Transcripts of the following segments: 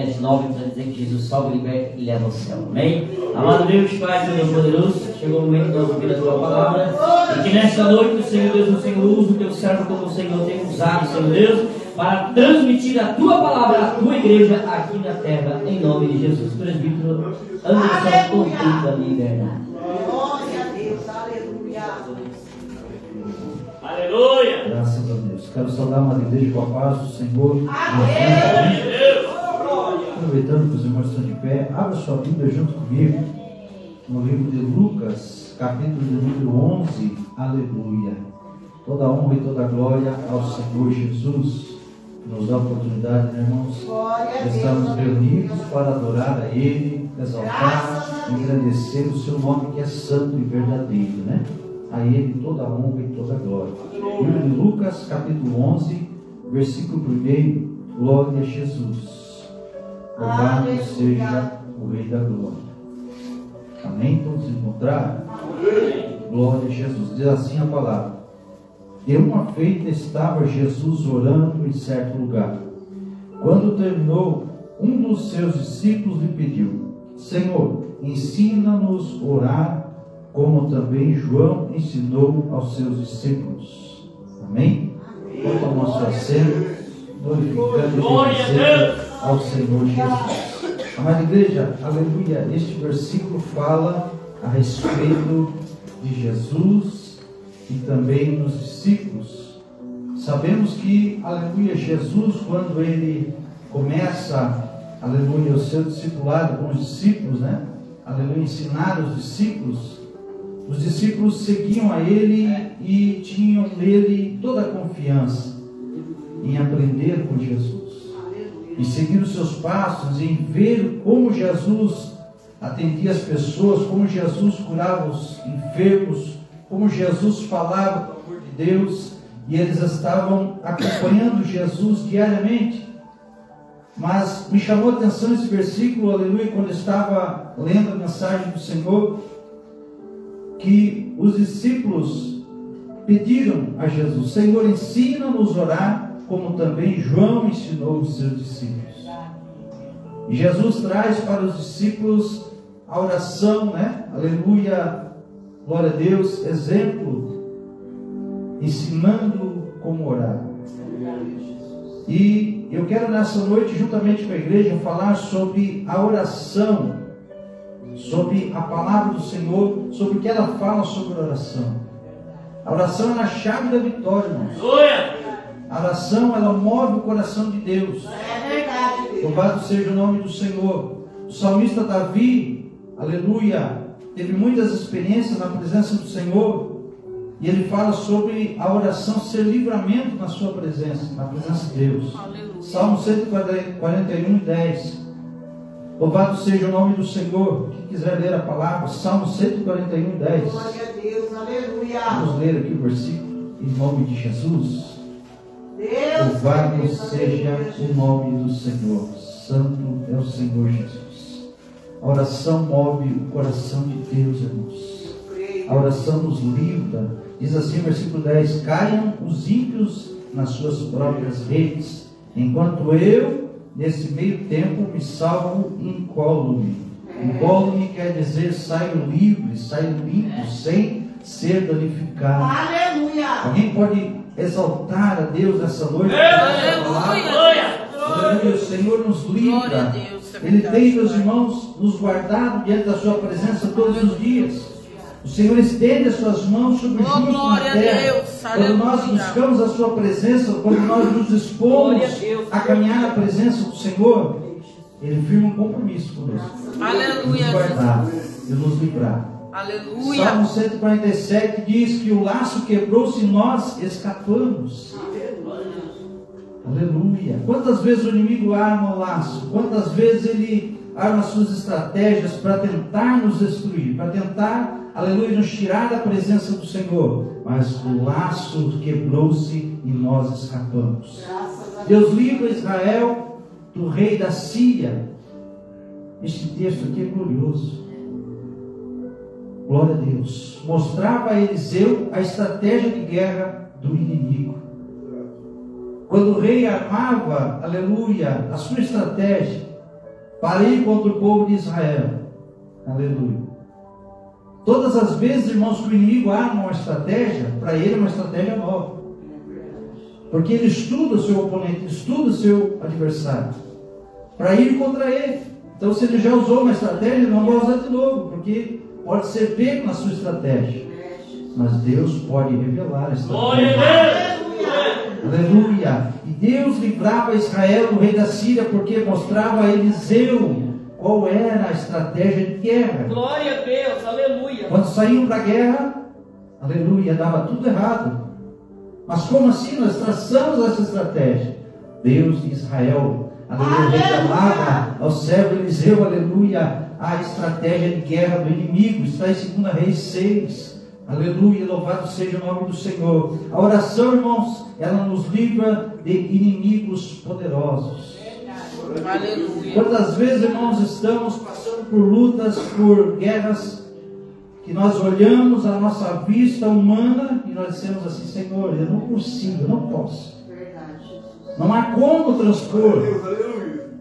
9 para dizer que Jesus salva, liberta e leva ao céu. Amém? Amado Deus, Pai Todo-Poderoso, chegou o momento de nós ouvir a Tua palavra e que nesta noite o Senhor Deus, o Senhor usa o Teu servo como o Senhor tem usado, Senhor Deus, para transmitir a Tua palavra à Tua igreja aqui na terra, em nome de Jesus. Presbítero Anderson, com toda a liberdade. Glória a Deus, aleluia. Aleluia! Graças a Deus. Quero saudar uma igreja com a paz do Senhor. Amém. Aproveitando que os irmãos estão de pé, abra sua Bíblia junto comigo no livro de Lucas, capítulo de número 11. Aleluia. Toda honra e toda glória ao Senhor Jesus. Nos dá a oportunidade, né, irmãos? Estamos reunidos para adorar a Ele, exaltar, engrandecer o seu nome que é santo e verdadeiro, né? A Ele toda a honra e toda a glória. Livro de Lucas, capítulo 11, versículo 1. Glória a Jesus. Louvado seja o Rei da Glória. Amém? Todos encontraram? Glória a Jesus. Diz assim a palavra: de uma feita estava Jesus orando em certo lugar. Quando terminou, um dos seus discípulos lhe pediu: Senhor, ensina-nos a orar, como também João ensinou aos seus discípulos. Amém? Vamos tomar sua cena, glorificando e agradecendo ao Senhor Jesus. Amada igreja, aleluia, este versículo fala a respeito de Jesus e também dos discípulos. Sabemos que, aleluia, Jesus, quando ele começa, aleluia, o seu discipulado com os discípulos, né? Aleluia, ensinar os discípulos seguiam a ele e tinham nele toda a confiança em aprender com Jesus, em seguir os seus passos, em ver como Jesus atendia as pessoas, como Jesus curava os enfermos, como Jesus falava o amor de Deus, e eles estavam acompanhando Jesus diariamente. Mas me chamou a atenção esse versículo, aleluia, quando eu estava lendo a mensagem do Senhor, que os discípulos pediram a Jesus: Senhor, ensina-nos a orar, como também João ensinou os seus discípulos. E Jesus traz para os discípulos a oração, né? Aleluia, glória a Deus, exemplo, ensinando como orar. E eu quero nessa noite, juntamente com a igreja, falar sobre a oração, sobre a palavra do Senhor, sobre o que ela fala sobre a oração. A oração é a chave da vitória, irmãos. A oração, ela move o coração de Deus. É verdade. Louvado seja o nome do Senhor. O salmista Davi, aleluia, teve muitas experiências na presença do Senhor. E ele fala sobre a oração ser livramento na sua presença, na presença de Deus. Aleluia. Salmo 141, 10. Louvado seja o nome do Senhor. Quem quiser ler a palavra, Salmo 141, 10. Glória a Deus, aleluia. Vamos ler aqui o versículo, em nome de Jesus. Louvado seja o nome do Senhor. Santo é o Senhor Jesus. A oração move o coração de Deus, irmãos. A oração nos livra. Diz assim, versículo 10: caiam os ímpios nas suas próprias redes, enquanto eu, nesse meio tempo, me salvo incólume. Incólume quer dizer saio livre, saio limpo, sem ser danificado. Aleluia. Alguém pode exaltar a Deus nessa noite? Aleluia! O Senhor nos livra. Ele tem, meus irmãos, nos guardado diante da sua presença todos os dias. O Senhor estende as suas mãos sobre os justos na terra. Quando nós buscamos a sua presença, quando nós nos dispomos a caminhar na presença do Senhor, Ele firma um compromisso conosco. Aleluia. Nos guardar e nos livrar. Aleluia. Salmo 147 diz que o laço quebrou-se e nós escapamos. Aleluia. Quantas vezes o inimigo arma o laço? Quantas vezes ele arma suas estratégias para tentar nos destruir, para tentar, aleluia, nos tirar da presença do Senhor? Mas o laço quebrou-se e nós escapamos. Deus livra Israel do rei da Síria. Este texto aqui é glorioso. Glória a Deus. Mostrava a Eliseu a estratégia de guerra do inimigo. Quando o rei armava, aleluia, a sua estratégia, para ir contra o povo de Israel. Aleluia. Todas as vezes, irmãos, que o inimigo arma uma estratégia, para ele é uma estratégia nova. Porque ele estuda o seu oponente, estuda o seu adversário, para ir contra ele. Então, se ele já usou uma estratégia, ele não vai usar de novo, porque pode ser pego na sua estratégia. Mas Deus pode revelar a estratégia. Aleluia. E Deus livrava Israel do rei da Síria, porque mostrava a Eliseu qual era a estratégia de guerra. Glória a Deus, aleluia. Quando saíam para a guerra, aleluia, dava tudo errado. Mas como assim? Nós traçamos essa estratégia. Deus de Israel, aleluia, revelava ao servo Eliseu, aleluia, a estratégia de guerra do inimigo. Está em 2 Reis 6. Aleluia, louvado seja o nome do Senhor. A oração, irmãos, ela nos livra de inimigos poderosos. Aleluia. Quantas vezes, irmãos, estamos passando por lutas, por guerras, que nós olhamos a nossa vista humana e nós dizemos assim: Senhor, eu não consigo, eu não posso. Não há como transpor,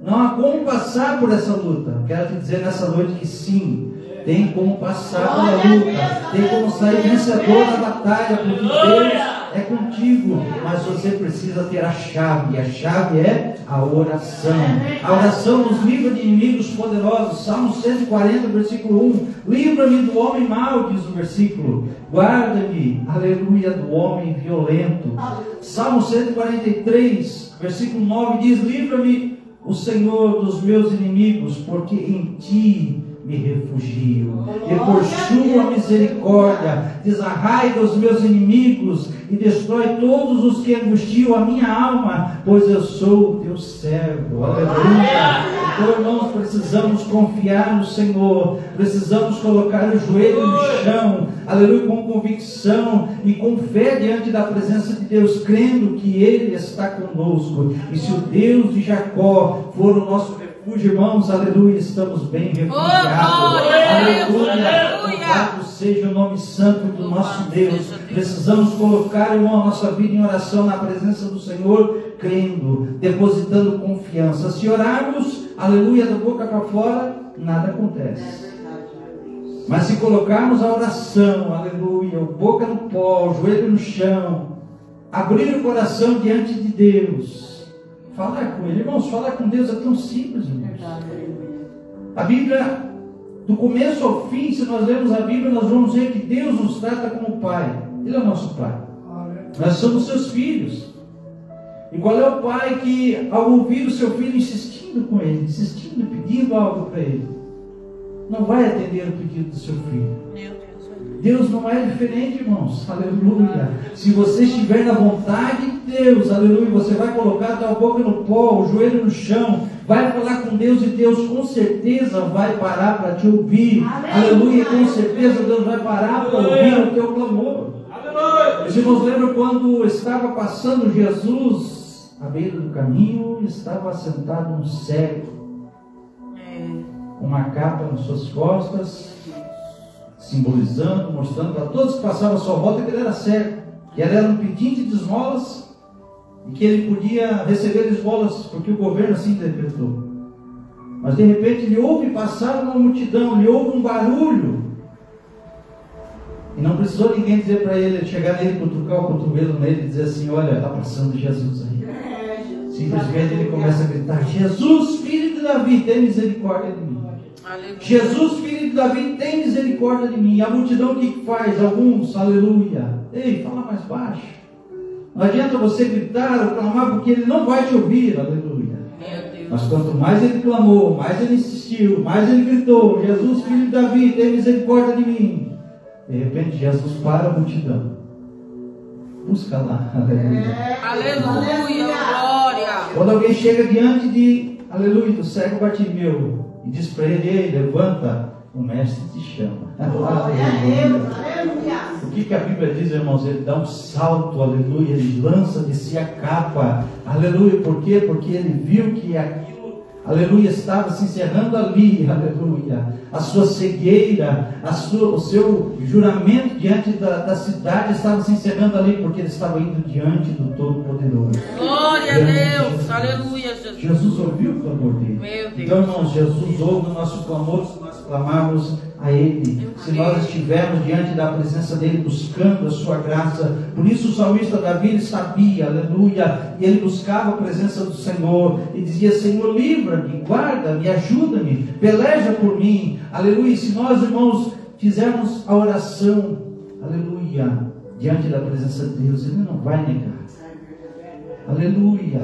não há como passar por essa luta. Quero te dizer nessa noite que sim, tem como passar pela luta, tem como sair vencedor da batalha, porque Deus é contigo, mas você precisa ter a chave, e a chave é a oração. A oração nos livra de inimigos poderosos. Salmo 140, versículo 1: livra-me do homem mau, diz o versículo, guarda-me, aleluia, do homem violento. Salmo 143, versículo 9 diz: livra-me, o Senhor, dos meus inimigos, porque em ti me refugio, e por sua misericórdia desarraiga os meus inimigos e destrói todos os que angustiam a minha alma, pois eu sou o teu servo. Aleluia. Então, irmãos, precisamos confiar no Senhor, precisamos colocar o joelho no chão, aleluia, com convicção e com fé diante da presença de Deus, crendo que Ele está conosco. E se o Deus de Jacó for o nosso refúgio, irmãos, aleluia, estamos bem refugiados. Aleluia. Louvado seja o nome santo do nosso Deus. Precisamos colocar, irmão, a nossa vida em oração na presença do Senhor, crendo, depositando confiança. Se orarmos, aleluia, da boca para fora, nada acontece. Mas se colocarmos a oração, aleluia, boca no pó, joelho no chão, abrir o coração diante de Deus, falar com Ele, irmãos, falar com Deus é tão simples, irmãos. A Bíblia, do começo ao fim, se nós lermos a Bíblia, nós vamos ver que Deus nos trata como Pai. Ele é o nosso Pai. Nós somos seus filhos. E qual é o pai que, ao ouvir o seu filho insistindo com ele, insistindo, pedindo algo para ele, não vai atender o pedido do seu filho? Deus não é diferente, irmãos. Aleluia. Se você estiver na vontade de Deus, aleluia, você vai colocar a tua boca no pó, o joelho no chão, vai falar com Deus, e Deus com certeza vai parar para te ouvir. Aleluia. Com certeza Deus vai parar para ouvir o teu clamor. Os irmãos lembram quando estava passando Jesus à beira do caminho, estava sentado um cego, com uma capa nas suas costas, simbolizando, mostrando para todos que passavam à sua volta que ele era cego, que ele era um pedinte de esmolas e que ele podia receber esmolas porque o governo assim interpretou. Mas de repente ele ouve passar uma multidão, ele ouve um barulho, e não precisou ninguém dizer para ele, chegar nele, cutucar o cotovelo nele e dizer assim: olha, está passando Jesus aí. Simplesmente ele começa a gritar: Jesus, filho de Davi, tem misericórdia de mim. Aleluia. Jesus, filho de Davi, tem misericórdia de mim. E a multidão o que faz? Alguns, aleluia, ei, fala mais baixo. Não adianta você gritar ou clamar, porque ele não vai te ouvir, aleluia. Mas quanto mais ele clamou, mais ele insistiu, mais ele gritou: Jesus, filho de Davi, tem misericórdia de mim. De repente Jesus para a multidão. Busca lá, aleluia. Aleluia, glória. Quando alguém chega diante de, aleluia, do cego Bartimeu e diz para ele: ei, levanta, o mestre te chama. Aleluia. O que a Bíblia diz, irmãos? Ele dá um salto, aleluia, ele lança de si a capa, aleluia. Por quê? Porque ele viu que aquilo, aleluia, estava se encerrando ali, aleluia. A sua cegueira, o seu juramento diante da cidade estava se encerrando ali, porque ele estava indo diante do Todo-Poderoso. Glória a Deus. Aleluia, Jesus. Jesus ouviu o clamor dele. Meu Deus. Então, irmãos, Jesus ouve o nosso clamor se nós clamarmos a Ele, se nós estivermos diante da presença dEle, buscando a sua graça. Por isso o salmista Davi, ele sabia, aleluia, e ele buscava a presença do Senhor, e dizia: Senhor, livra-me, guarda-me, ajuda-me, peleja por mim, aleluia. E se nós, irmãos, fizermos a oração, aleluia, diante da presença de Deus, Ele não vai negar, aleluia.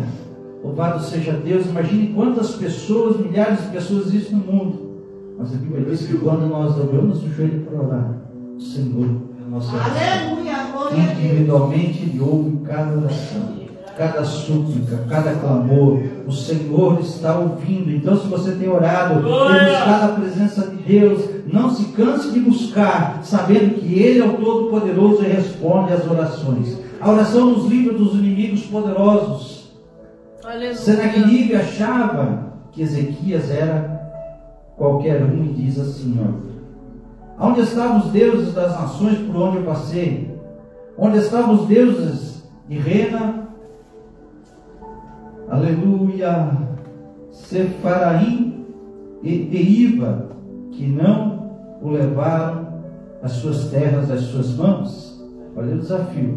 Louvado seja Deus. Imagine quantas pessoas, milhares de pessoas existem no mundo. Mas a Bíblia diz que quando nós dobramos o joelho para orar, o Senhor é a nossa oração. Aleluia, glória a Deus. Individualmente Ele ouve cada oração, cada súplica, cada clamor. O Senhor está ouvindo. Então, se você tem orado e buscado a presença de Deus, não se canse de buscar, sabendo que Ele é o Todo-Poderoso e responde às orações. A oração nos livra dos inimigos poderosos. Senaqueribe achava que Ezequias era qualquer um e diz assim: ó, onde estavam os deuses das nações por onde eu passei? Onde estavam os deuses de Rena, aleluia, Sefaraim e Iva, que não o levaram as suas terras das suas mãos? Olha o desafio,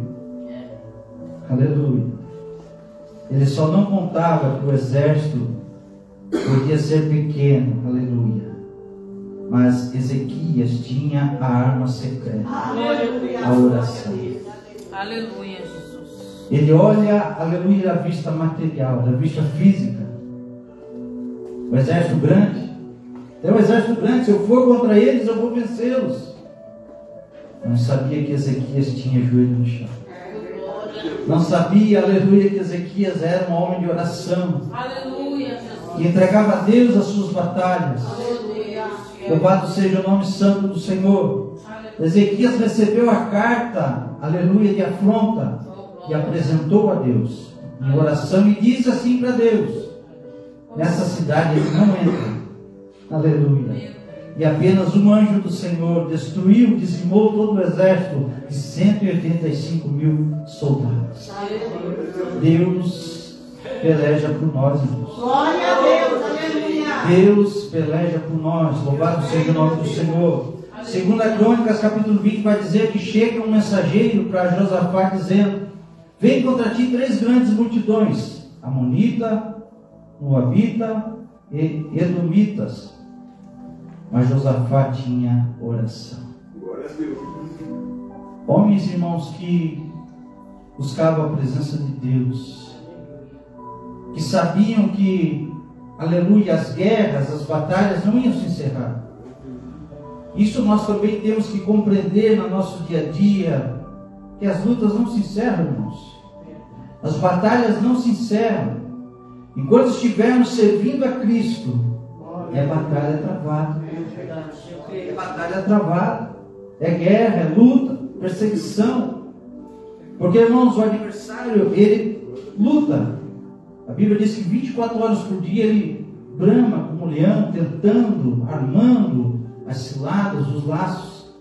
aleluia. Ele só não contava que o exército podia ser pequeno, aleluia. Mas Ezequias tinha a arma secreta, a oração. Aleluia, Jesus. Ele olha, aleluia, da vista material, da vista física. O exército grande, é um exército grande, se eu for contra eles, eu vou vencê-los. Não sabia que Ezequias tinha joelho no chão. Não sabia, aleluia, que Ezequias era um homem de oração. Aleluia, Jesus. Que entregava a Deus as suas batalhas. Aleluia. Louvado seja o nome santo do Senhor. Ezequias recebeu a carta, aleluia, de afronta, e apresentou a Deus em oração, e disse assim para Deus: nessa cidade ele não entra, aleluia. E apenas um anjo do Senhor destruiu, dizimou todo o exército de 185 mil soldados. Deus peleja por nós, irmãos. Glória a Deus, aleluia. Deus peleja por nós. Louvado seja o nome do Senhor. 2 Crônicas capítulo 20 vai dizer que chega um mensageiro para Josafá dizendo: vem contra ti 3 grandes multidões, Amonita, Moabita e Edomitas. Mas Josafá tinha oração. Homens, irmãos, que buscavam a presença de Deus, que sabiam que, aleluia, as guerras, as batalhas não iam se encerrar. Isso nós também temos que compreender no nosso dia a dia, que as lutas não se encerram, irmãos. As batalhas não se encerram. Enquanto estivermos servindo a Cristo, é batalha travada. É batalha travada. É guerra, é luta, perseguição. Porque, irmãos, o adversário, ele luta. A Bíblia diz que 24 horas por dia ele brama como um leão, tentando, armando as ciladas, os laços,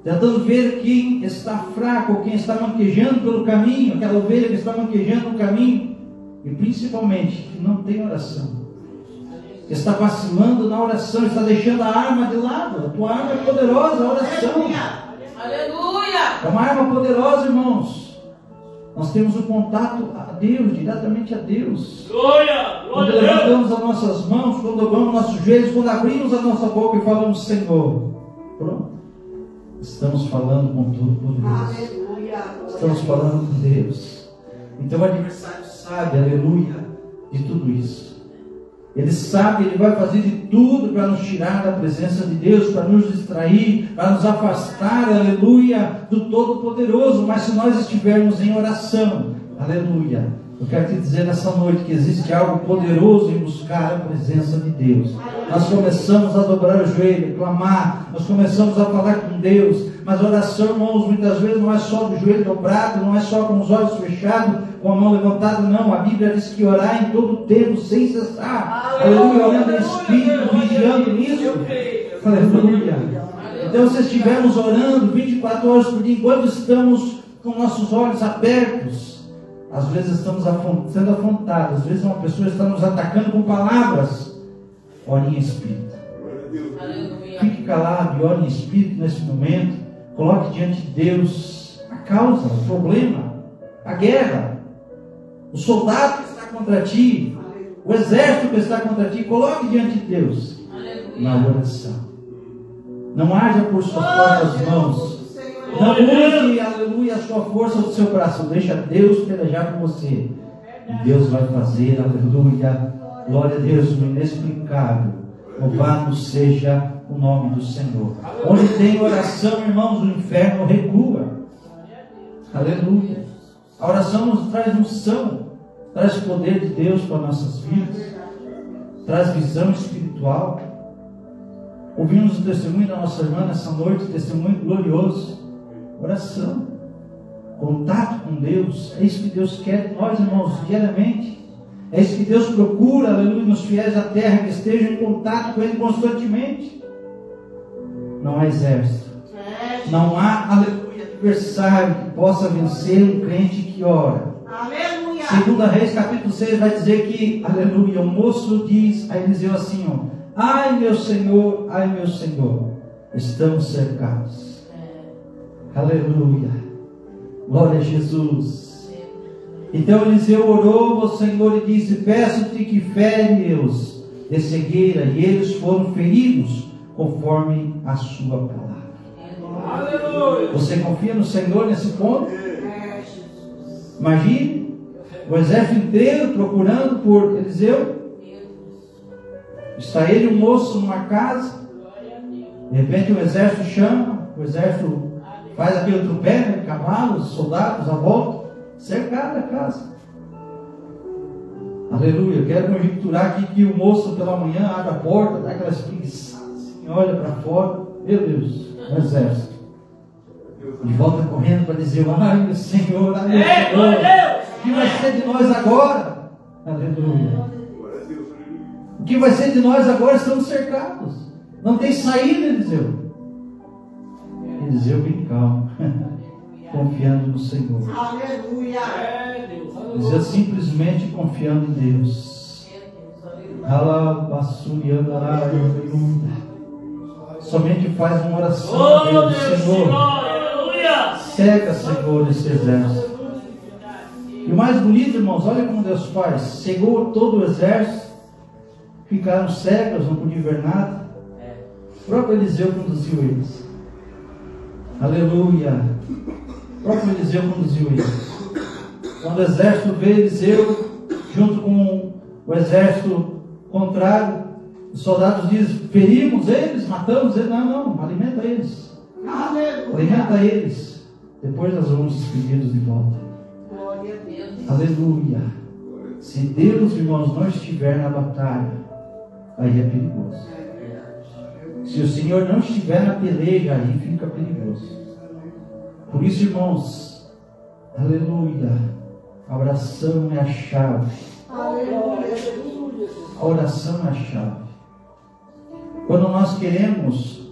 tentando ver quem está fraco, ou quem está manquejando pelo caminho, aquela ovelha que está manquejando no caminho, e principalmente que não tem oração, que está vacilando na oração, está deixando a arma de lado. A tua arma é poderosa, a oração. Aleluia! É uma arma poderosa, irmãos. Nós temos um contato a Deus, diretamente a Deus. Glória! Quando levantamos as nossas mãos, quando dobramos nossos joelhos, quando abrimos a nossa boca e falamos: Senhor, pronto. Estamos falando com Todo-Poderoso. Estamos falando com Deus. Então o adversário sabe, aleluia, de tudo isso. Ele sabe, ele vai fazer de tudo para nos tirar da presença de Deus, para nos distrair, para nos afastar, aleluia, do Todo-Poderoso. Mas se nós estivermos em oração, aleluia, Eu quero te dizer nessa noite que existe algo poderoso em buscar a presença de Deus. Nós começamos a dobrar o joelho, a clamar, nós começamos a falar com Deus, mas a oração, irmãos, muitas vezes não é só do joelho dobrado, não é só com os olhos fechados, com a mão levantada, não. A Bíblia diz que orar em todo o tempo, sem cessar. Aleluia, orando em espírito, vigiando nisso. Aleluia. Então, se estivermos orando 24 horas por dia, enquanto estamos com nossos olhos abertos, às vezes estamos sendo afrontados, às vezes uma pessoa está nos atacando com palavras. Ore em espírito. Fique calado e ore em espírito nesse momento. Coloque diante de Deus a causa, o problema, a guerra, o soldado que está contra ti, o exército que está contra ti. Coloque diante de Deus na oração. Não haja por suas próprias mãos. Não use, aleluia, a sua força do seu braço. Deixa Deus pelejar por você. E Deus vai fazer, aleluia. Glória a Deus, o inexplicável. Louvado seja o nome do Senhor. Onde tem oração, irmãos, o inferno recua. Aleluia. A oração nos traz unção, traz poder de Deus para nossas vidas, traz visão espiritual. Ouvimos o testemunho da nossa irmã nessa noite, testemunho glorioso. Oração, contato com Deus, é isso que Deus quer de nós, irmãos, diariamente. É isso que Deus procura, aleluia, nos fiéis da terra, que estejam em contato com Ele constantemente. Não há exército, não há, aleluia, adversário que possa vencer um crente que ora. Aleluia. 2 Reis capítulo 6 vai dizer que, aleluia, o moço diz a Eliseu assim, ó: ai meu Senhor, estamos cercados. Aleluia, glória a Jesus. Então Eliseu orou ao Senhor e disse: peço-te que fere-os de cegueira. E eles foram feridos conforme a sua palavra. Aleluia. Você confia no Senhor nesse ponto? Imagine o exército inteiro procurando por Eliseu. Está ele, um moço, numa casa. De repente o exército chama, o exército faz aquele tropé, né? Cavalos, soldados à volta, cercado a casa. Aleluia. Eu quero conjecturar aqui que o moço pela manhã abre a porta, dá aquela espreguiçada assim, olha para fora. Meu Deus, o exército. De volta correndo para dizer: ai meu Senhor, ai meu Senhor, o que vai ser de nós agora? Aleluia. O que vai ser de nós agora? Estamos cercados. Não tem saída, Eliseu. Eliseu bem calmo, confiando no Senhor. Aleluia. Eliseu simplesmente confiando em Deus. Somente faz uma oração a Deus: Senhor, cega, Senhor, esse exército. E o mais bonito, irmãos, olha como Deus faz: cegou todo o exército, ficaram cegos, não podiam ver nada. O próprio Eliseu conduziu eles. Aleluia. O próprio Eliseu conduziu eles. Quando o exército vê Eliseu junto com o exército contrário, os soldados dizem: ferimos eles, matamos eles. Não, alimenta eles. Aleluia. Alimenta eles. Depois nós vamos despedi-los de volta. Glória a Deus. Aleluia. Se Deus, irmãos, não estiver na batalha, aí é perigoso. Se o Senhor não estiver na peleja, aí fica perigoso. Por isso, irmãos, aleluia, a oração é a chave. A oração é a chave. Quando nós queremos,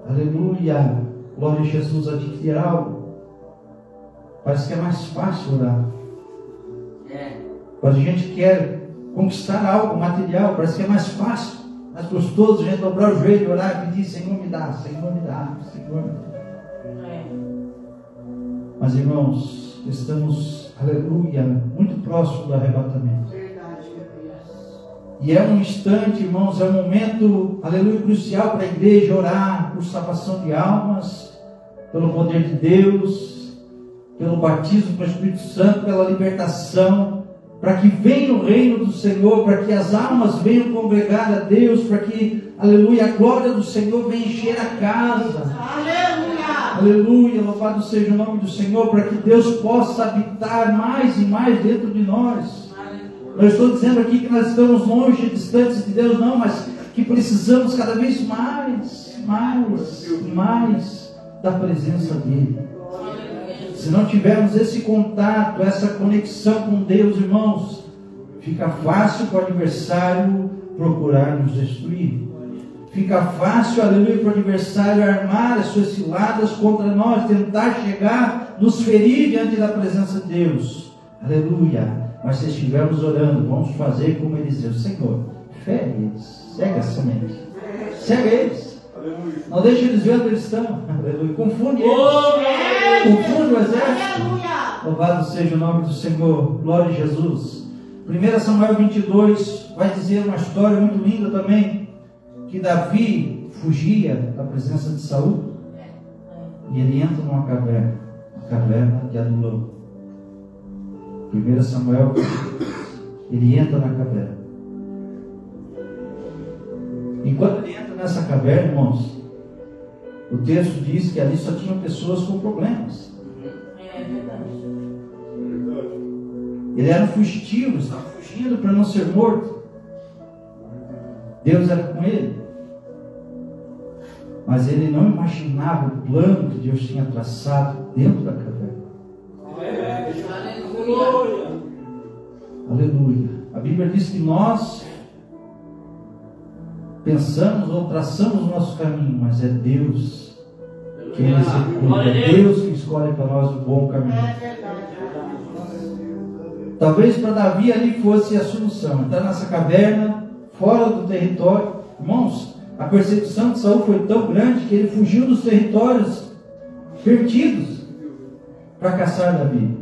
aleluia, glória a Jesus, adquirir algo, parece que é mais fácil orar. Quando a gente quer conquistar algo material, parece que é mais fácil, mais gostoso a gente dobrar o joelho, orar e pedir: Senhor me dá, Senhor me dá, Senhor me dá. Mas, irmãos, estamos, aleluia, muito próximo do arrebatamento. E é um instante, irmãos, é um momento, aleluia, crucial para a igreja orar por salvação de almas, pelo poder de Deus, pelo batismo com o Espírito Santo, pela libertação, para que venha o reino do Senhor, para que as almas venham congregar a Deus, para que, aleluia, a glória do Senhor venha encher a casa. Aleluia. Aleluia, louvado seja o nome do Senhor, para que Deus possa habitar mais e mais dentro de nós. Não estou dizendo aqui que nós estamos longe, distantes de Deus, não, mas que precisamos cada vez mais e mais da presença dEle. Se não tivermos esse contato, essa conexão com Deus, irmãos, fica fácil para o adversário procurar nos destruir. Fica fácil, aleluia, para o adversário armar as suas ciladas contra nós, tentar chegar, nos ferir diante da presença de Deus. Aleluia. Mas se estivermos orando, vamos fazer como Eliseu: Senhor, fere eles, cega a semente, cega eles, não deixe eles ver onde eles estão. Aleluia. Confunde eles, confunde o exército. Louvado seja o nome do Senhor. Glória a Jesus. 1 Samuel 22 vai dizer uma história muito linda também, que Davi fugia da presença de Saul e ele entra numa caverna, a caverna de Adulão. 1 Samuel, ele entra na caverna. Enquanto ele entra nessa caverna, irmãos, o texto diz que ali só tinham pessoas com problemas. É verdade. Ele era um fugitivo, estava fugindo para não ser morto. Deus era com ele. Mas ele não imaginava o plano que Deus tinha traçado dentro da caverna. Aleluia. Aleluia. A Bíblia diz que nós pensamos ou traçamos o nosso caminho, mas é Deus quem executa, é Deus que escolhe para nós o bom caminho. Talvez para Davi ali fosse a solução, entrar nessa caverna, fora do território. Irmãos, a perseguição de Saul foi tão grande que ele fugiu dos territórios perdidos para caçar Davi.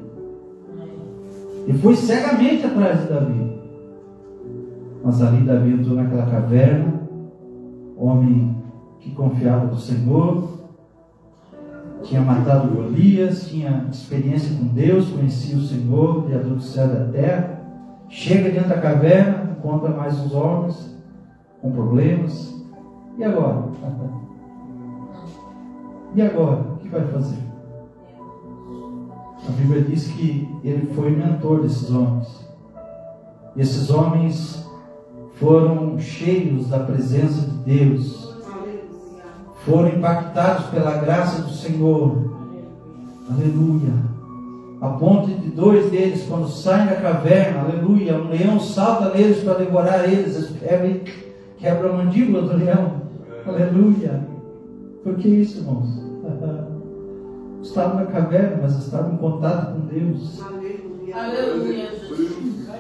Ele foi cegamente atrás de Davi. Mas ali Davi entrou naquela caverna, homem que confiava no Senhor, tinha matado Golias, tinha experiência com Deus, conhecia o Senhor, Criador do céu e da terra. Chega dentro da caverna, encontra mais uns homens com problemas. E agora? E agora? O que vai fazer? A Bíblia diz que ele foi mentor desses homens. E esses homens foram cheios da presença de Deus. Foram impactados pela graça do Senhor. Aleluia. A ponto de 2 deles, quando saem da caverna, aleluia, um leão salta neles para devorar eles. Eles quebra a mandíbula do leão. Aleluia. Por que isso, irmãos? Estavam na caverna, mas estavam em contato com Deus. Aleluia.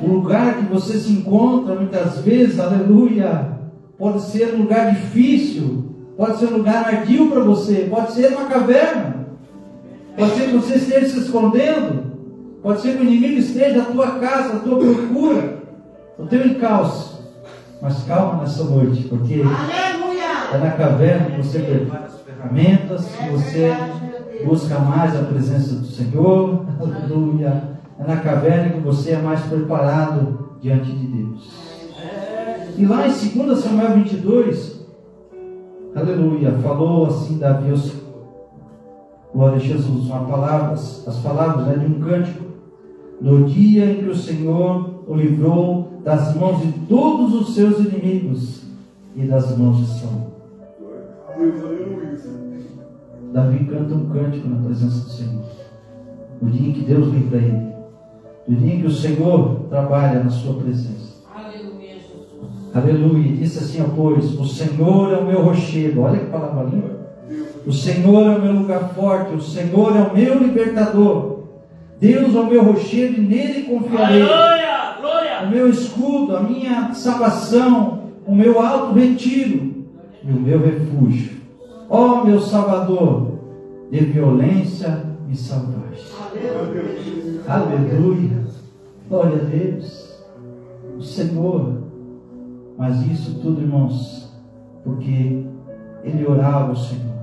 O lugar que você se encontra muitas vezes, aleluia, pode ser um lugar difícil, pode ser um lugar ardio para você, pode ser uma caverna, pode ser que você esteja se escondendo, pode ser que o inimigo esteja na tua casa, na tua procura, no teu encalço. Mas calma nessa noite, porque é na caverna que você prepara as ferramentas, que você busca mais a presença do Senhor. Aleluia. É na caverna que você é mais preparado diante de Deus. E lá em 2 Samuel 22, aleluia, falou assim Davi ao Senhor. Glória a Jesus. As palavras de um cântico. No dia em que o Senhor o livrou das mãos de todos os seus inimigos e das mãos de Saul. Davi canta um cântico na presença do Senhor. No dia em que Deus livra ele. No dia em que o Senhor trabalha na sua presença. Aleluia, Jesus. Aleluia. E disse assim, pois, o Senhor é o meu rochedo. Olha que palavra linda. O Senhor é o meu lugar forte. O Senhor é o meu libertador. Deus é o meu rochedo e nele confiarei. Aleluia, glória. O meu escudo, a minha salvação, o meu alto retiro e o meu refúgio. Ó meu Salvador, de violência me salvaste. Aleluia. Glória a Deus. O Senhor. Mas isso tudo, irmãos, porque ele orava ao Senhor.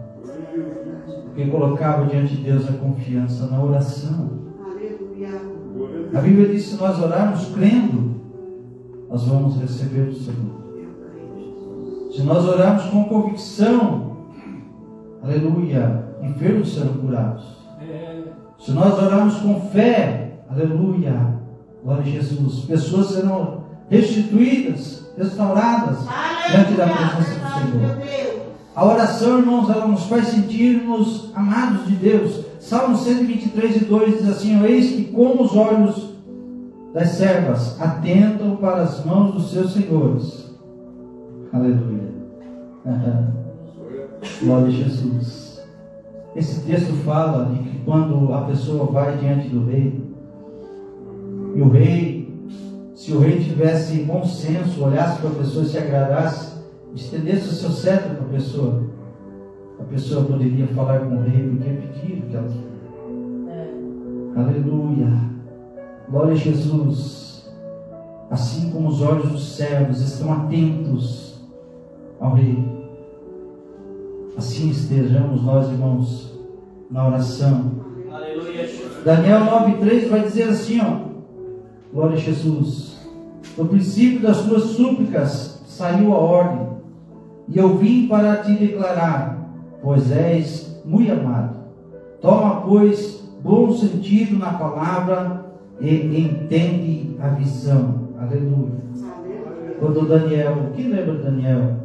Porque colocava diante de Deus a confiança na oração. A Bíblia diz que se nós orarmos crendo, nós vamos receber do Senhor. Se nós orarmos com convicção, aleluia, enfermos serão curados. Se nós orarmos com fé, aleluia, glória a Jesus, pessoas serão restituídas, restauradas diante da presença do Senhor. A oração, irmãos, ela nos faz sentirmos amados de Deus. Salmo 123:2 diz assim: eis que como os olhos das servas atentam para as mãos dos seus senhores. Aleluia. Glória a Jesus. Esse texto fala de que quando a pessoa vai diante do rei, e o rei, se o rei tivesse bom senso, olhasse para a pessoa e se agradasse, estendesse o seu cetro para a pessoa poderia falar com o rei, porque pedir o que ela quer. Aleluia. Glória a Jesus. Assim como os olhos dos servos estão atentos ao rei, assim estejamos nós, irmãos, na oração. Aleluia. Daniel 9:3 vai dizer assim, glória a Jesus: no princípio das tuas súplicas saiu a ordem, e eu vim para te declarar, pois és muito amado. Toma, pois, bom sentido na palavra e entende a visão. Aleluia. Quando Daniel, quem lembra de Daniel?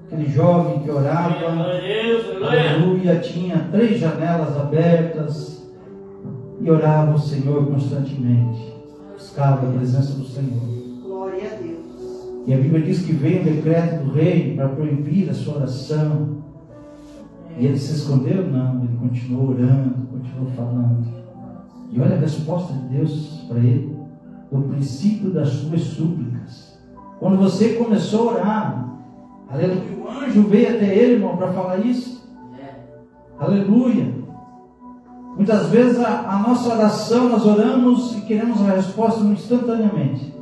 Aquele jovem que orava, aleluia, tinha 3 janelas abertas e orava ao Senhor constantemente, buscava a presença do Senhor. Glória a Deus. E a Bíblia diz que veio um decreto do rei para proibir a sua oração. E ele se escondeu? Não, ele continuou orando, continuou falando. E olha a resposta de Deus para ele: no princípio das suas súplicas. Quando você começou a orar, aleluia, o anjo veio até ele, irmão, para falar isso. Aleluia. Muitas vezes a nossa oração, nós oramos e queremos a resposta instantaneamente.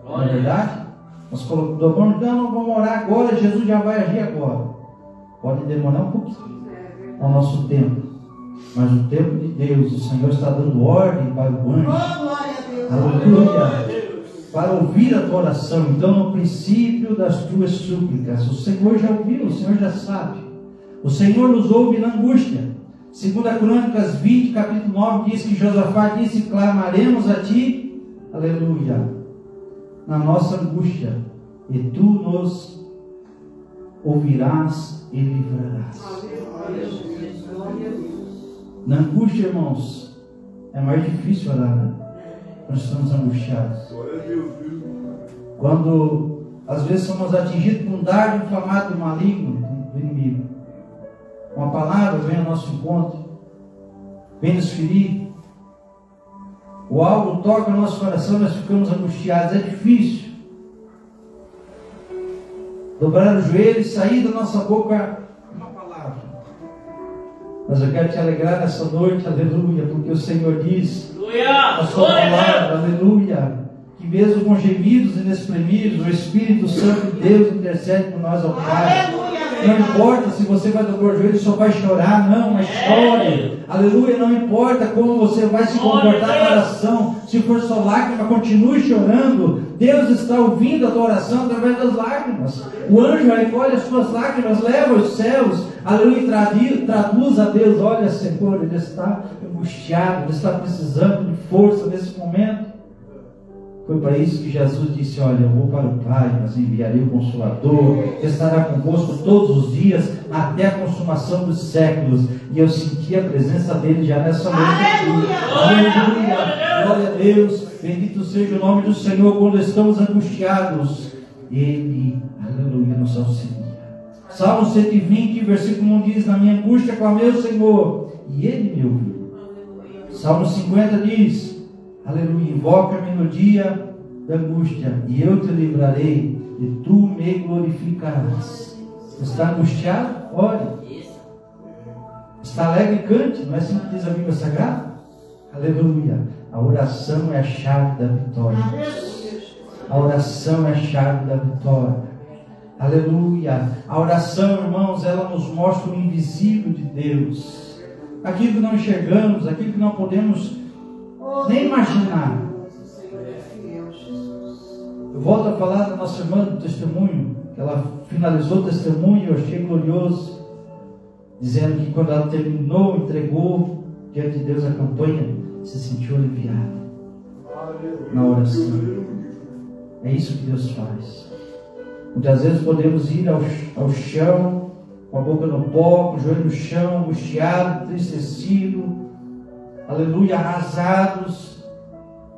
Não é verdade? Nós colocamos, não, vamos orar agora, Jesus já vai agir agora. Pode demorar um pouquinho ao nosso tempo, mas o tempo de Deus, o Senhor está dando ordem para o anjo. Aleluia. Para ouvir a tua oração. Então, no princípio das tuas súplicas, o Senhor já ouviu, o Senhor já sabe. O Senhor nos ouve na angústia. 2 Crônicas 20, capítulo 9, diz que Josafá disse: clamaremos a ti, aleluia, na nossa angústia, e tu nos ouvirás e livrarás. Na angústia, irmãos, é mais difícil orar, né? Quando estamos angustiados. Quando às vezes somos atingidos por um dardo inflamado do maligno, do inimigo, uma palavra vem ao nosso encontro, vem nos ferir, ou algo toca no nosso coração, nós ficamos angustiados. É difícil dobrar os joelhos e sair da nossa boca uma palavra. Mas eu quero te alegrar nessa noite, aleluia, porque o Senhor diz a sua palavra, aleluia, que mesmo com gemidos inexprimíveis, o Espírito Santo de Deus intercede por nós ao Pai. Não importa se você vai dobrar o joelho e só vai chorar, não, mas chore. Aleluia, não importa como você vai se comportar na oração. Se for só lágrima, continue chorando. Deus está ouvindo a tua oração através das lágrimas. O anjo recolhe as suas lágrimas, leva aos céus. Aleluia, traduz a Deus: olha, Senhor, ele está angustiado, ele está precisando de força nesse momento. Foi para isso que Jesus disse: olha, eu vou para o Pai, mas enviarei o Consolador, que estará convosco todos os dias, até a consumação dos séculos. E eu senti a presença dele já nessa noite. Aleluia! Glória a Deus, bendito seja o nome do Senhor. Quando estamos angustiados, Ele, aleluia, nos auxilia. Salmo 120, versículo 1 diz: na minha angústia clamei ao Senhor, e Ele me ouviu. Salmo 50 diz: aleluia, invoca-me no dia da angústia, e eu te livrarei, e tu me glorificarás. Está angustiado? Ore. Está alegre? Cante. Não é assim que diz a Bíblia Sagrada? Aleluia. A oração é a chave da vitória. A oração é a chave da vitória. Aleluia. A oração, irmãos, ela nos mostra o invisível de Deus. Aquilo que não enxergamos, aquilo que não podemos nem imaginar. Eu volto a falar da nossa irmã do testemunho, que ela finalizou o testemunho, eu achei glorioso. dizendo que quando ela terminou, entregou diante de Deus a campanha, se sentiu aliviada na oração. É isso que Deus faz. Muitas vezes podemos ir ao chão, com a boca no pó, com o joelho no chão, angustiado, entristecido, aleluia, arrasados.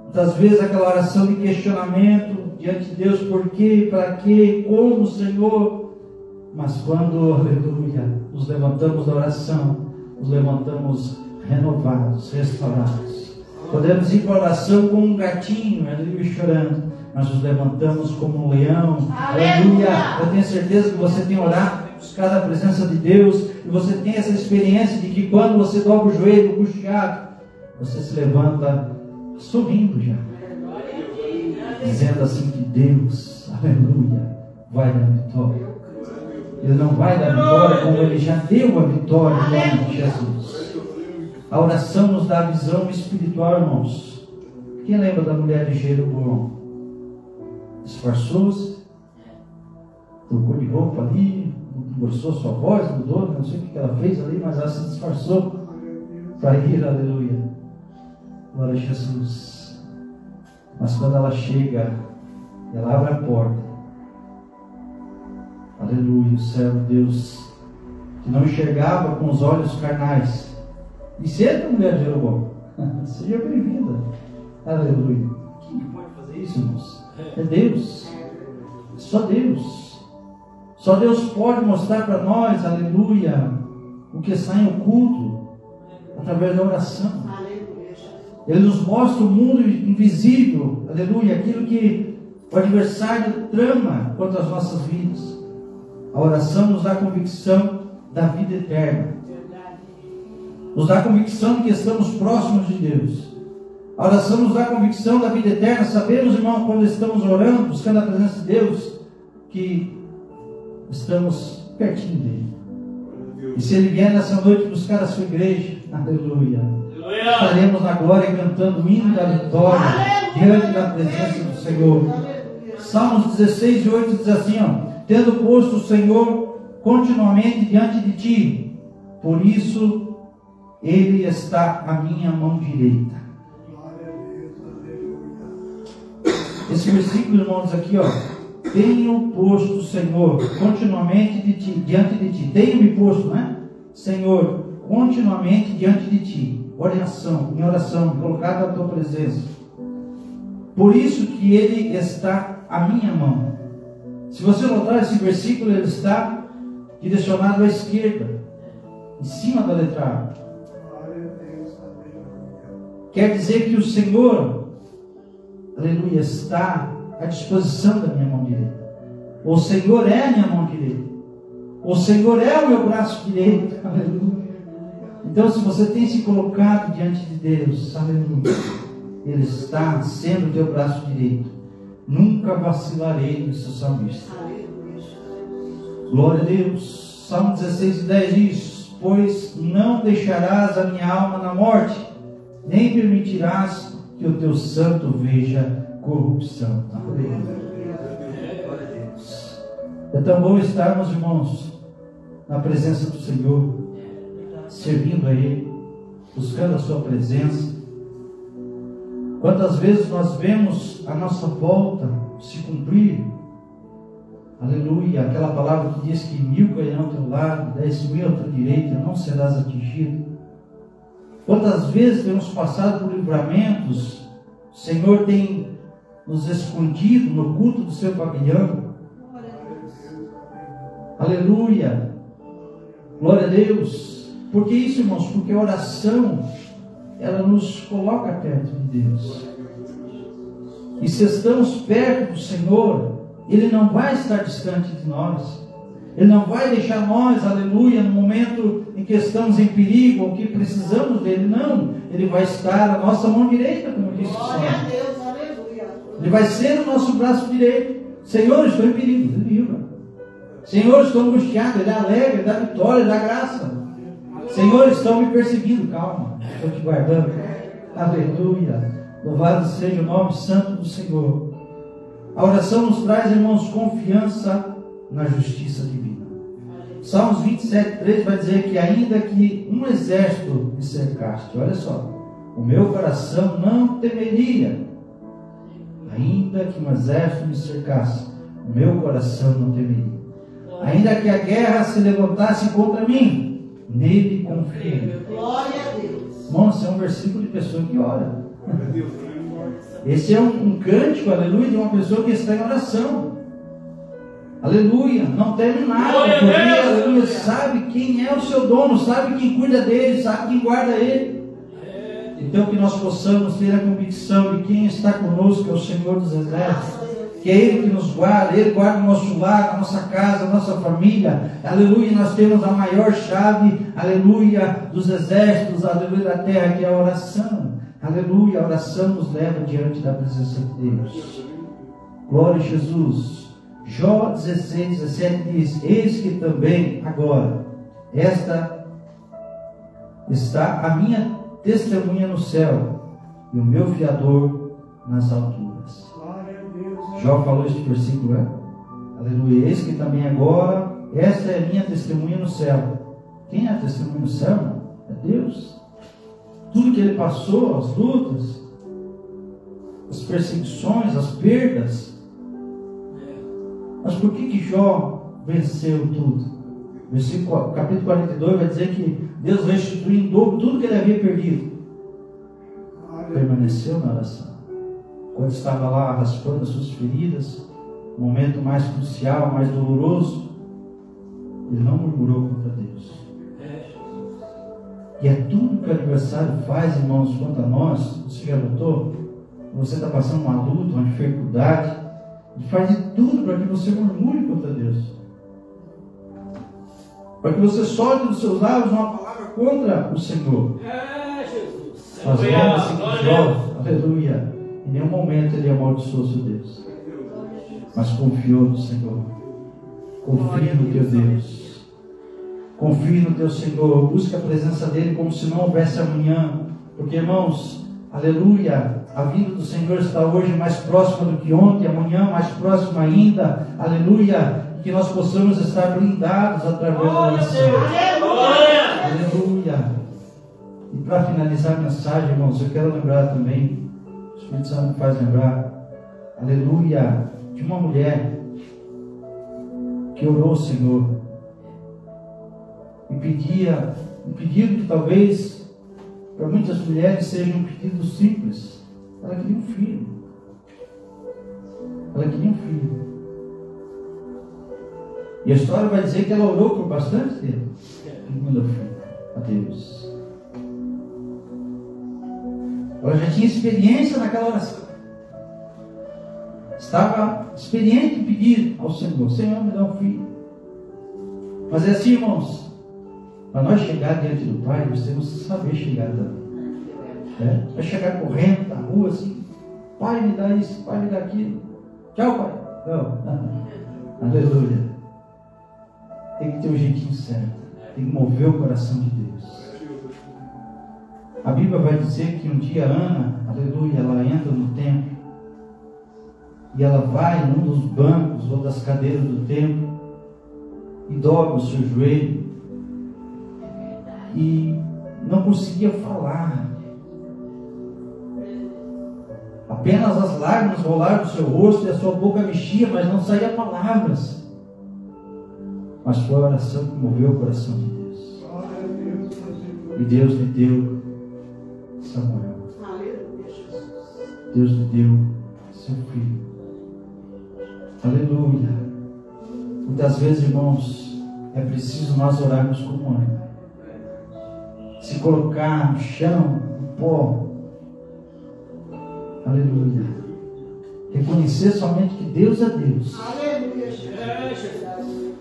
Muitas vezes aquela oração de questionamento diante de Deus, por quê, para quê, como, Senhor? Mas quando, aleluia, nos levantamos da oração, nos levantamos renovados, restaurados. Podemos ir para a oração como um gatinho, aleluia, chorando, mas nos levantamos como um leão, aleluia. Eu tenho certeza que você tem orado, buscado a presença de Deus, e você tem essa experiência de que quando você dobra o joelho, angustiado, você se levanta sorrindo já, dizendo assim que Deus, aleluia, vai dar vitória. Ele não vai dar vitória como Ele já deu a vitória no nome de Jesus. A oração nos dá visão espiritual, irmãos. Quem lembra da mulher de Jeroboão? Disfarçou-se, trocou de roupa ali, engrossou sua voz, mudou, não sei o que ela fez ali, mas ela se disfarçou para ir, aleluia. Glória a Jesus. Mas quando ela chega, ela abre a porta, aleluia, o servo de Deus, que não enxergava com os olhos carnais, disse: entra, mulher de Jeroboão, seja bem-vinda, aleluia. Quem pode fazer isso, irmãos? É Deus, só Deus. Só Deus pode mostrar para nós, aleluia, o que está em oculto, através da oração. Ele nos mostra o mundo invisível, aleluia, aquilo que o adversário trama contra as nossas vidas. A oração nos dá convicção da vida eterna, nos dá convicção de que estamos próximos de Deus. A oração nos dá convicção da vida eterna. Sabemos, irmão, quando estamos orando, buscando a presença de Deus, que estamos pertinho dele. E se Ele vier nessa noite buscar a sua igreja, aleluia, estaremos na glória cantando o hino da vitória, diante da presença do Senhor. Salmos 16:8 diz assim, tendo posto o Senhor continuamente diante de ti, por isso Ele está à minha mão direita. Esse versículo, irmãos, aqui, tenho posto o Senhor continuamente diante de ti. Tenho me posto, né? Senhor, continuamente diante de ti. Em oração, colocado à tua presença. Por isso que Ele está à minha mão. Se você notar esse versículo, ele está direcionado à esquerda, em cima da letra A. Quer dizer que o Senhor, aleluia, está à disposição da minha mão direita. O Senhor é a minha mão direita. O Senhor é o meu braço direito. Aleluia. Então, se você tem se colocado diante de Deus, aleluia, Ele está sendo o teu braço direito. Nunca vacilarei, disse o salmista. Glória a Deus. Salmo 16:10 diz: pois não deixarás a minha alma na morte, nem permitirás que o teu santo veja corrupção. Aleluia. Glória a Deus. É tão bom estarmos, irmãos, na presença do Senhor, servindo a Ele, buscando a sua presença. Quantas vezes nós vemos a nossa volta se cumprir, aleluia, aquela palavra que diz que 1000 cairão ao teu lado, 10.000 à tua direita, não serás atingido. Quantas vezes temos passado por livramentos, o Senhor tem nos escondido no culto do seu pavilhão. Aleluia, glória a Deus. Por que isso, irmãos? Porque a oração, ela nos coloca perto de Deus. E se estamos perto do Senhor, Ele não vai estar distante de nós. Ele não vai deixar nós, aleluia, no momento em que estamos em perigo ou que precisamos dele. Não, Ele vai estar à nossa mão direita, como disse o Senhor. Ele vai ser o nosso braço direito. Senhor, estou em perigo, Ele livra. Senhor, estou angustiado, Ele alegra, Ele dá vitória, Ele dá graça. Senhor, estão me perseguindo, calma, estou te guardando. Aleluia, louvado seja o nome santo do Senhor. A oração nos traz, irmãos, confiança na justiça divina. Salmos 27:3 vai dizer que ainda que um exército me cercasse, olha só, o meu coração não temeria. Ainda que um exército me cercasse, o meu coração não temeria. Ainda que a guerra se levantasse contra mim, nele confio. Glória a Deus. Irmãos, esse é um versículo de pessoa que ora. Esse é um cântico, aleluia, de uma pessoa que está em oração. Aleluia, não teme nada, porque, aleluia, sabe quem é o seu dono, sabe quem cuida dele, sabe quem guarda ele. Então que nós possamos ter a convicção de quem está conosco, que é o Senhor dos Exércitos, que é Ele que nos guarda, Ele guarda o nosso lar, a nossa casa, a nossa família. Aleluia, nós temos a maior chave, aleluia, dos exércitos, aleluia, da terra, que é a oração. Aleluia, a oração nos leva diante da presença de Deus. Glória a Jesus. Jó 16:17 diz: eis que também agora esta está a minha testemunha no céu e o meu fiador nas alturas. Jó falou este versículo, aleluia, eis que também agora esta é a minha testemunha no céu. Quem é a testemunha no céu? É Deus. Tudo que ele passou, as lutas, as perseguições, as perdas. Mas por que Jó venceu tudo? Capítulo 42 vai dizer que Deus restituiu em dobro tudo que ele havia perdido. Permaneceu na oração. Quando estava lá raspando as suas feridas, no momento mais crucial, mais doloroso, ele não murmurou contra Deus. E é tudo que o adversário faz, irmãos, contra nós. Você já notou? Você está passando uma luta, uma dificuldade, ele faz de tudo para que você murmure contra Deus, para que você solte dos seus lábios uma palavra contra o Senhor. Mas lembra-se que Jó, aleluia, em nenhum momento ele amaldiçoou seu Deus, mas confiou no Senhor. Confie no teu Deus, confie no teu Senhor, busca a presença dele como se não houvesse amanhã, porque, irmãos, aleluia, a vinda do Senhor está hoje mais próxima do que ontem, amanhã mais próxima ainda, aleluia, e que nós possamos estar blindados através da oração. Aleluia. E para finalizar a mensagem, irmãos, eu quero lembrar também, o Espírito Santo me faz lembrar, aleluia, de uma mulher que orou ao Senhor e pedia um pedido que talvez para muitas mulheres seja um pedido simples. Ela queria um filho. Ela queria um filho. E a história vai dizer que ela orou por bastante tempo pedindo filho a Deus. Ela já tinha experiência naquela oração. Estava experiente em pedir ao Senhor: Senhor, me dá um filho. Mas é assim, irmãos, para nós chegar diante do Pai, nós temos que saber chegar também. Vai chegar correndo na rua assim: Pai, me dá isso, Pai, me dá aquilo. Tchau, Pai. Não. Aleluia. Tem que ter o jeitinho certo. Tem que mover o coração de Deus. A Bíblia vai dizer que um dia Ana, aleluia, ela entra no templo e ela vai num dos bancos ou das cadeiras do templo e dobra o seu joelho e não conseguia falar. Apenas as lágrimas rolaram do seu rosto e a sua boca mexia, mas não saía palavras. Mas foi a oração que moveu o coração de Deus. E Deus lhe deu Samuel. Deus lhe deu seu filho. Aleluia. Muitas vezes, irmãos, é preciso nós orarmos como Ana. Se colocar no chão, no pó. Aleluia. Reconhecer somente que Deus é Deus.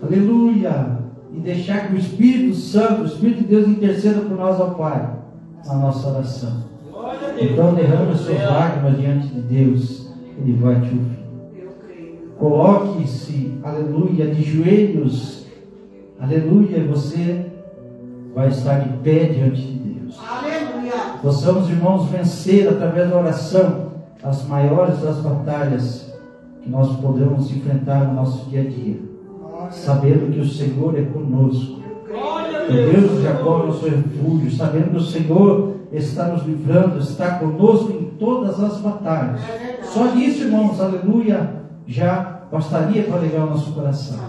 Aleluia. E deixar que o Espírito Santo, o Espírito de Deus, interceda por nós ao Pai na nossa oração. Então derrame as suas lágrimas diante de Deus. Ele vai te ouvir. Coloque-se, aleluia, de joelhos. Aleluia. E você vai estar de pé diante de Deus. Aleluia. Possamos, irmãos, vencer através da oração as maiores das batalhas que nós podemos enfrentar no nosso dia a dia. sabendo que o Senhor é conosco. O Deus de Jacó é o nosso refúgio, sabendo que o Senhor está nos livrando, está conosco em todas as batalhas. Só nisso, irmãos, aleluia, já bastaria para alegrar o nosso coração.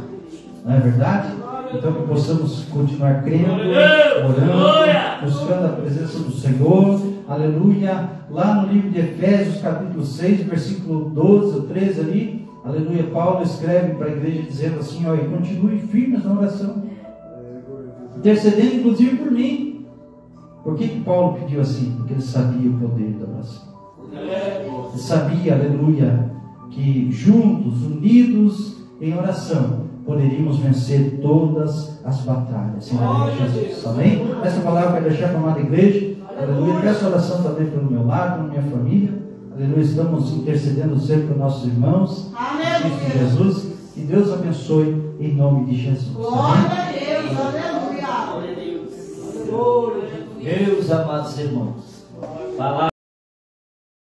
Não é verdade? Então que possamos continuar crendo, orando, buscando a presença do Senhor, aleluia. Lá no livro de Efésios, capítulo 6, versículo 12 ou 13 ali, aleluia, Paulo escreve para a igreja dizendo assim, ó, e continue firmes na oração, intercedendo inclusive por mim. Por que Paulo pediu assim? Porque ele sabia o poder da oração. Ele sabia, aleluia, que juntos, unidos em oração, poderíamos vencer todas as batalhas. Em nome de Jesus. Amém? Essa palavra vai deixar para a amada igreja. Aleluia. Peço oração também pelo meu lado, pela minha família. Aleluia. Estamos intercedendo sempre por nossos irmãos. Em Cristo Jesus. Que Deus abençoe em nome de Jesus. Glória a Deus. Aleluia. Meus amados irmãos, palavra